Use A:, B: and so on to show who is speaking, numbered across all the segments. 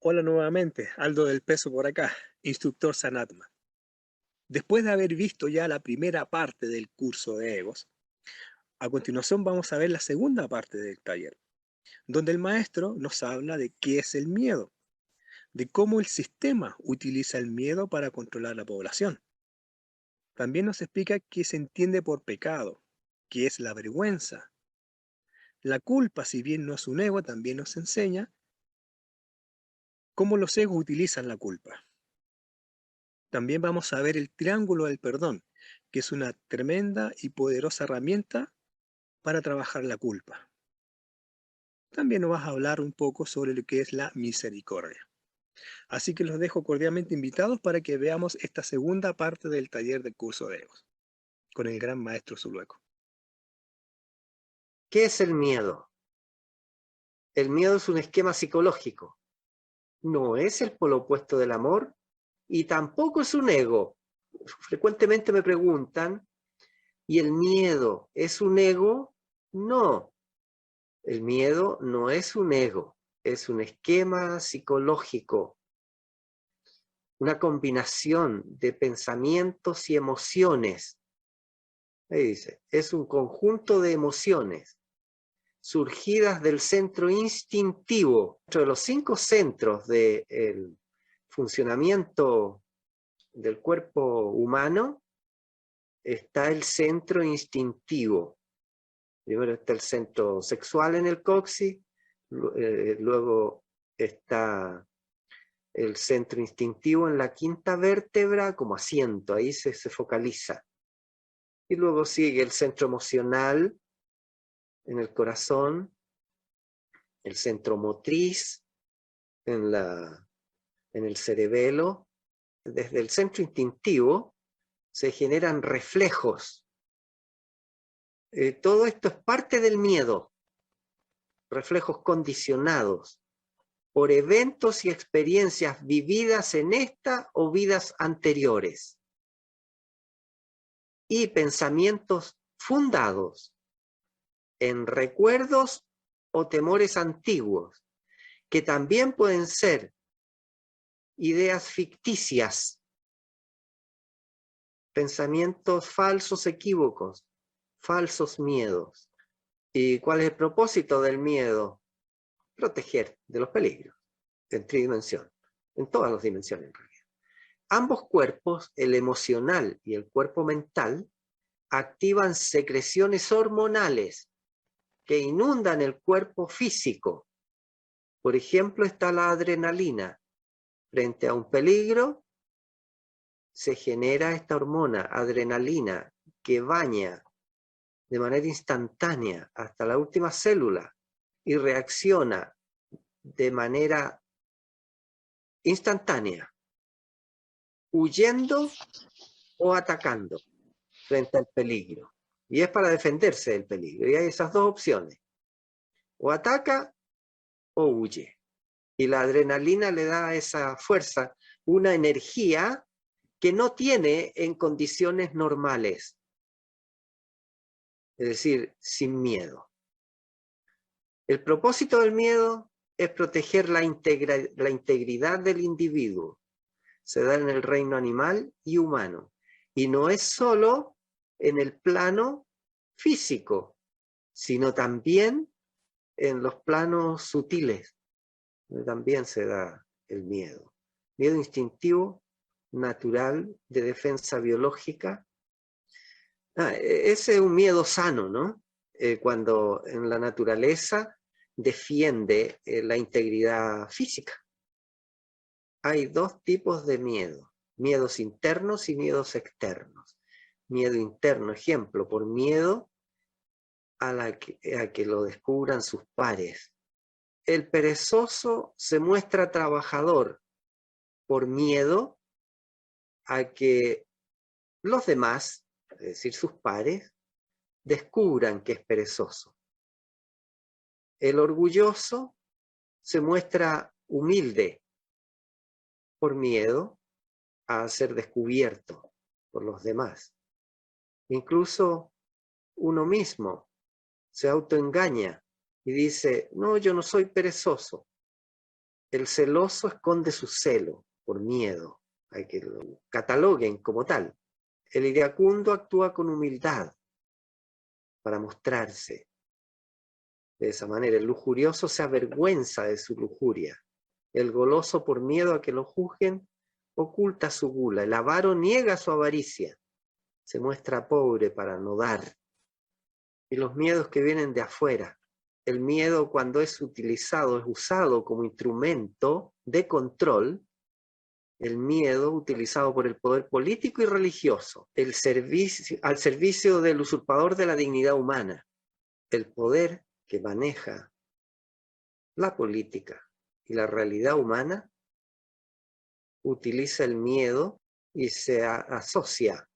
A: Hola nuevamente, Aldo del Peso por acá, instructor Sanatma. Después de haber visto ya la primera parte del curso de egos, a continuación vamos a ver la segunda parte del taller, donde el maestro nos habla de qué es el miedo, de cómo el sistema utiliza el miedo para controlar la población. También nos explica qué se entiende por pecado, qué es la vergüenza. La culpa, si bien no es un ego, también nos enseña cómo los egos utilizan la culpa. También vamos a ver el triángulo del perdón, que es una tremenda y poderosa herramienta para trabajar la culpa. También nos vas a hablar un poco sobre lo que es la misericordia. Así que los dejo cordialmente invitados para que veamos esta segunda parte del taller del curso de egos, con el gran maestro Zulueco.
B: ¿Qué es el miedo? El miedo es un esquema psicológico. No es el polo opuesto del amor y tampoco es un ego. Frecuentemente me preguntan, ¿y el miedo es un ego? No, el miedo no es un ego, es un esquema psicológico, una combinación de pensamientos y emociones. Ahí dice, es un conjunto de emociones surgidas del centro instintivo. Dentro de los 5 centros del funcionamiento del cuerpo humano está el centro instintivo. Primero está el centro sexual en el coxis, luego está el centro instintivo en la quinta vértebra como asiento, ahí se focaliza. Y luego sigue el centro emocional en el corazón, el centro motriz en el cerebelo. Desde el centro instintivo se generan reflejos. Todo esto es parte del miedo, reflejos condicionados por eventos y experiencias vividas en esta o vidas anteriores, y pensamientos fundados en recuerdos o temores antiguos, que también pueden ser ideas ficticias, pensamientos falsos, equívocos, falsos miedos. ¿Y cuál es el propósito del miedo? Proteger de los peligros, en tridimensión, en todas las dimensiones en realidad. Ambos cuerpos, el emocional y el cuerpo mental, activan secreciones hormonales que inundan el cuerpo físico. Por ejemplo, está la adrenalina. Frente a un peligro, se genera esta hormona, adrenalina, que baña de manera instantánea hasta la última célula y reacciona de manera instantánea, huyendo o atacando frente al peligro. Y es para defenderse del peligro. Y hay esas dos opciones. O ataca o huye. Y la adrenalina le da a esa fuerza una energía que no tiene en condiciones normales. Es decir, sin miedo. El propósito del miedo es proteger la integridad del individuo. Se da en el reino animal y humano. Y no es solo en el plano físico, sino también en los planos sutiles, donde también se da el miedo. Miedo instintivo, natural, de defensa biológica. Ese es un miedo sano, ¿no? Cuando en la naturaleza defiende la integridad física. Hay dos tipos de miedo, miedos internos y miedos externos. Miedo interno, ejemplo, por miedo a que lo descubran sus pares. El perezoso se muestra trabajador por miedo a que los demás, es decir, sus pares, descubran que es perezoso. El orgulloso se muestra humilde por miedo a ser descubierto por los demás. Incluso uno mismo se autoengaña y dice, no, yo no soy perezoso. El celoso esconde su celo por miedo, hay que lo cataloguen como tal. El iracundo actúa con humildad para mostrarse. De esa manera, el lujurioso se avergüenza de su lujuria. El goloso, por miedo a que lo juzguen, oculta su gula. El avaro niega su avaricia. Se muestra pobre para no dar. Y los miedos que vienen de afuera. El miedo, cuando es utilizado, es usado como instrumento de control. El miedo utilizado por el poder político y religioso. Al servicio del usurpador de la dignidad humana. El poder que maneja la política y la realidad humana utiliza el miedo y se asocia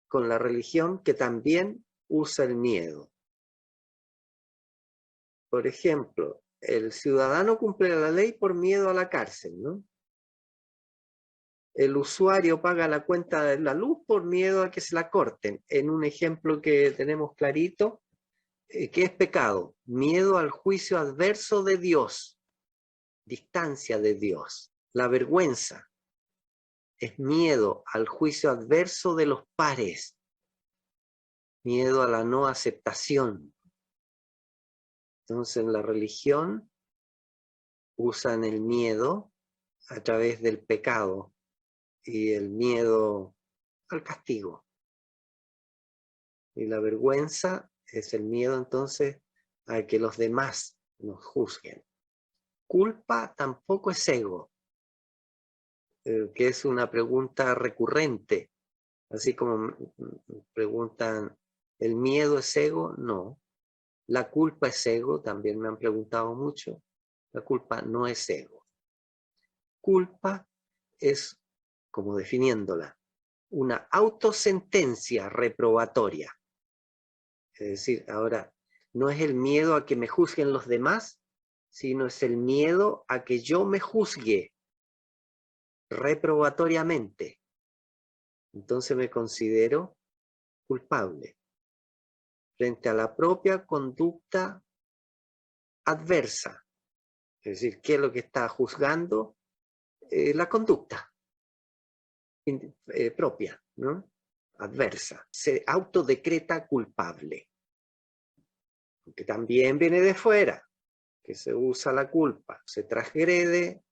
B: con la religión, que también usa el miedo. Por ejemplo, el ciudadano cumple la ley por miedo a la cárcel, ¿no? El usuario paga la cuenta de la luz por miedo a que se la corten. En un ejemplo que tenemos clarito, ¿qué es pecado? Miedo al juicio adverso de Dios, distancia de Dios. La vergüenza es miedo al juicio adverso de los pares, miedo a la no aceptación. Entonces en la religión usan el miedo a través del pecado y el miedo al castigo. Y la vergüenza es el miedo entonces a que los demás nos juzguen. Culpa tampoco es ego, que es una pregunta recurrente. Así como preguntan, ¿el miedo es ego? No. ¿La culpa es ego? También me han preguntado mucho. La culpa no es ego. Culpa es, como definiéndola, una autosentencia reprobatoria. Es decir, ahora, no es el miedo a que me juzguen los demás, sino es el miedo a que yo me juzgue reprobatoriamente. Entonces me considero culpable frente a la propia conducta adversa. Es decir, ¿qué es lo que está juzgando? La conducta propia, ¿no? Adversa. Se autodecreta culpable. Que también viene de fuera, que se usa la culpa, se transgrede,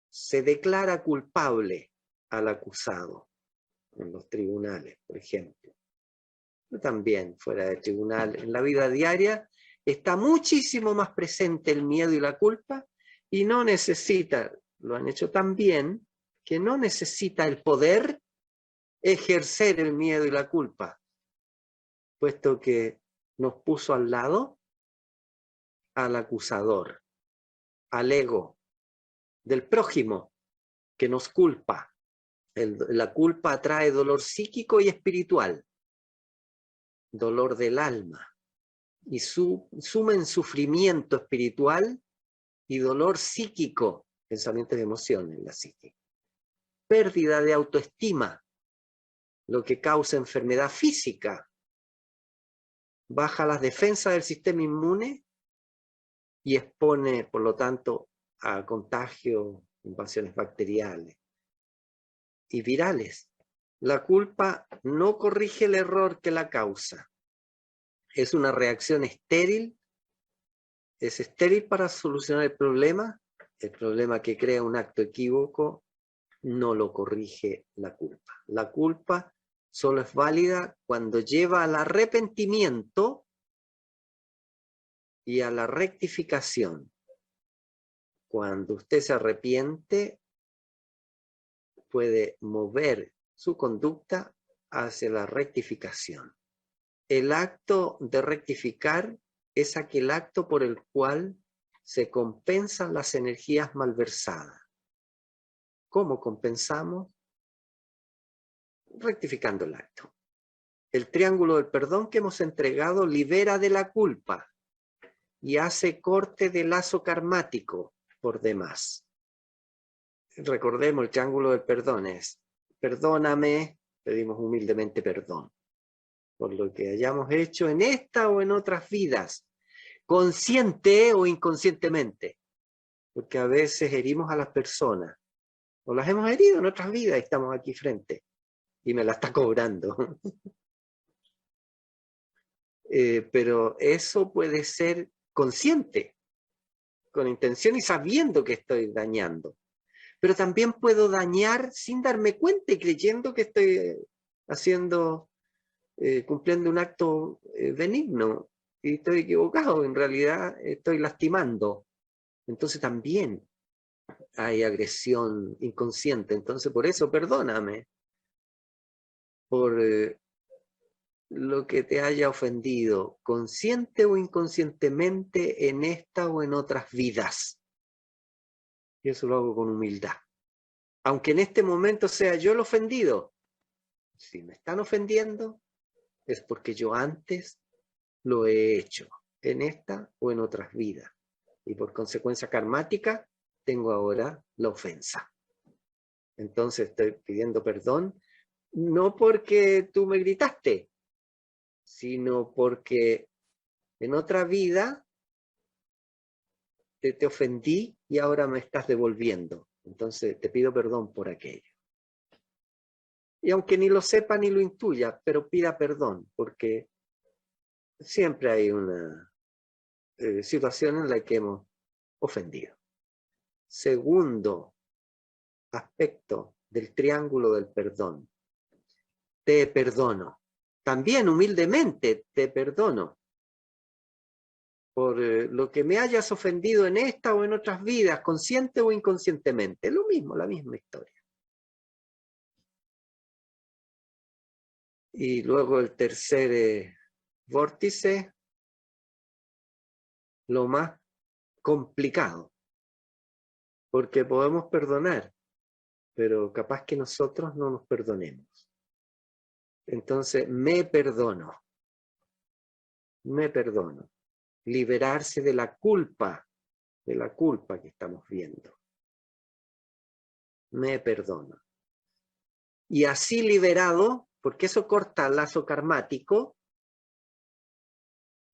B: se declara culpable al acusado en los tribunales, por ejemplo. Pero también fuera del tribunal, en la vida diaria, está muchísimo más presente el miedo y la culpa, y no necesita, lo han hecho tan bien, que no necesita el poder ejercer el miedo y la culpa, puesto que nos puso al lado al acusador, al ego del prójimo que nos culpa. La culpa trae dolor psíquico y espiritual, dolor del alma, y suma en sufrimiento espiritual y dolor psíquico, pensamientos y emociones en la psique. Pérdida de autoestima, lo que causa enfermedad física, baja las defensas del sistema inmune y expone, por lo tanto, a contagio, invasiones bacteriales y virales. La culpa no corrige el error que la causa. Es una reacción estéril, es estéril para solucionar el problema que crea un acto equívoco no lo corrige la culpa. La culpa solo es válida cuando lleva al arrepentimiento y a la rectificación. Cuando usted se arrepiente, puede mover su conducta hacia la rectificación. El acto de rectificar es aquel acto por el cual se compensan las energías malversadas. ¿Cómo compensamos? Rectificando el acto. El triángulo del perdón que hemos entregado libera de la culpa y hace corte de lazo karmático por demás. Recordemos, el triángulo del perdón es: perdóname, pedimos humildemente perdón por lo que hayamos hecho en esta o en otras vidas, consciente o inconscientemente. porque a veces herimos a las personas, o las hemos herido en otras vidas y estamos aquí frente, y me la está cobrando. Pero eso puede ser consciente, con intención y sabiendo que estoy dañando. Pero también puedo dañar sin darme cuenta y creyendo que estoy haciendo, cumpliendo un acto benigno, y estoy equivocado, en realidad estoy lastimando. Entonces también hay agresión inconsciente. Entonces por eso perdóname por lo que te haya ofendido, consciente o inconscientemente, en esta o en otras vidas. Y eso lo hago con humildad. Aunque en este momento sea yo el ofendido, si me están ofendiendo, es porque yo antes lo he hecho, en esta o en otras vidas. Y por consecuencia karmática, tengo ahora la ofensa. Entonces estoy pidiendo perdón, no porque tú me gritaste, sino porque en otra vida te ofendí y ahora me estás devolviendo. Entonces te pido perdón por aquello. Y aunque ni lo sepa ni lo intuya, pero pida perdón, porque siempre hay una situación en la que hemos ofendido. Segundo aspecto del triángulo del perdón. Te perdono. También humildemente te perdono por lo que me hayas ofendido en esta o en otras vidas, consciente o inconscientemente. Lo mismo, la misma historia. Y luego el tercer vórtice, lo más complicado, porque podemos perdonar, pero capaz que nosotros no nos perdonemos. Entonces, me perdono. Me perdono. Liberarse de la culpa que estamos viendo. Me perdono. Y así liberado, porque eso corta el lazo karmático,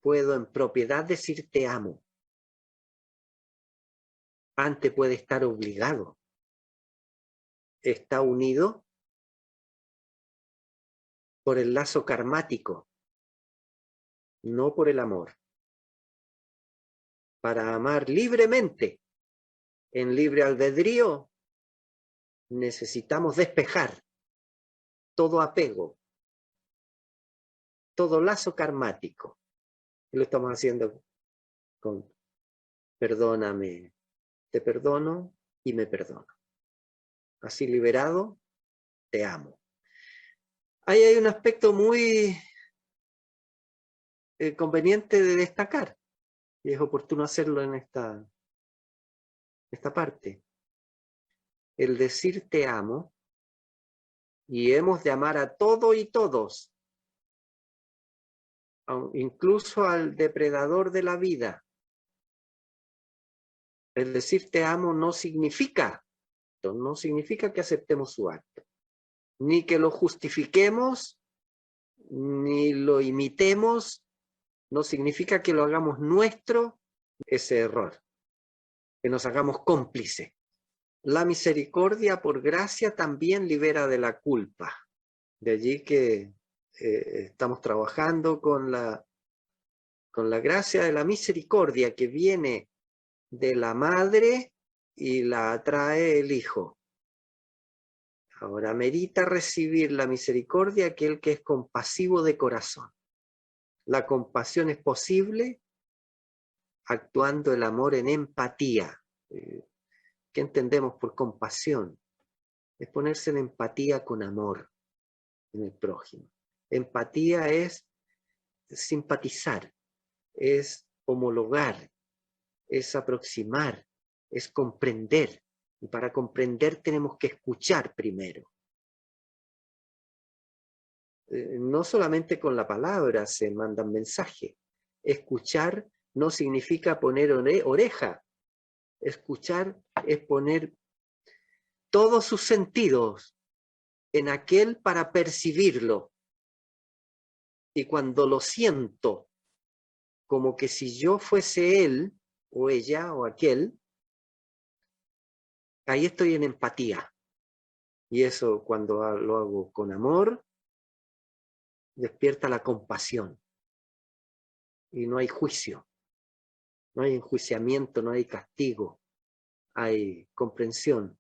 B: puedo en propiedad decir te amo. Antes puede estar obligado. Está unido por el lazo karmático, no por el amor. Para amar libremente, en libre albedrío, necesitamos despejar todo apego, todo lazo karmático. Y lo estamos haciendo con perdóname, te perdono y me perdono. Así liberado, te amo. Ahí hay un aspecto muy conveniente de destacar, y es oportuno hacerlo en esta parte. El decir te amo, y hemos de amar a todo y todos, incluso al depredador de la vida. El decir te amo no significa que aceptemos su acto, ni que lo justifiquemos, ni lo imitemos. No significa que lo hagamos nuestro, ese error, que nos hagamos cómplices. La misericordia por gracia también libera de la culpa. De allí que estamos trabajando con la gracia de la misericordia que viene de la madre y la atrae el hijo. Ahora merita recibir la misericordia aquel que es compasivo de corazón. La compasión es posible actuando el amor en empatía. ¿Qué entendemos por compasión? Es ponerse en empatía con amor en el prójimo. Empatía es simpatizar, es homologar, es aproximar, es comprender. Y para comprender tenemos que escuchar primero. No solamente con la palabra se mandan mensajes. Escuchar no significa poner oreja. Escuchar es poner todos sus sentidos en aquel para percibirlo. Y cuando lo siento, como que si yo fuese él, o ella, o aquel, ahí estoy en empatía. Y eso cuando lo hago con amor, despierta la compasión. Y no hay juicio, no hay enjuiciamiento, no hay castigo, hay comprensión.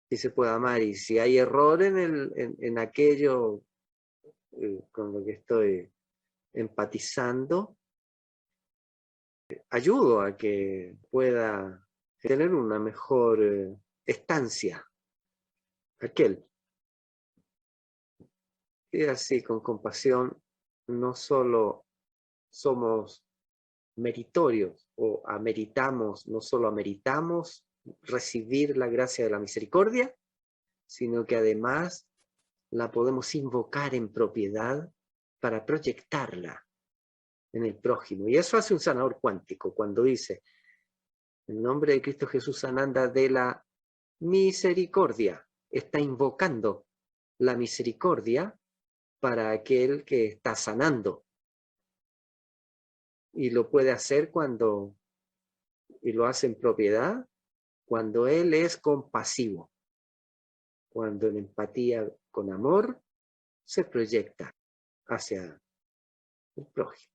B: Y se puede amar. Y si hay error en aquello con lo que estoy empatizando, ayudo a que pueda tener una mejor estancia aquel. Y así, con compasión, no solo somos meritorios o ameritamos, no solo ameritamos recibir la gracia de la misericordia, sino que además la podemos invocar en propiedad para proyectarla en el prójimo. Y eso hace un sanador cuántico cuando dice, en nombre de Cristo Jesús Sananda de la misericordia, está invocando la misericordia para aquel que está sanando. Y lo puede hacer y lo hace en propiedad, cuando él es compasivo, cuando en empatía con amor se proyecta hacia el prójimo.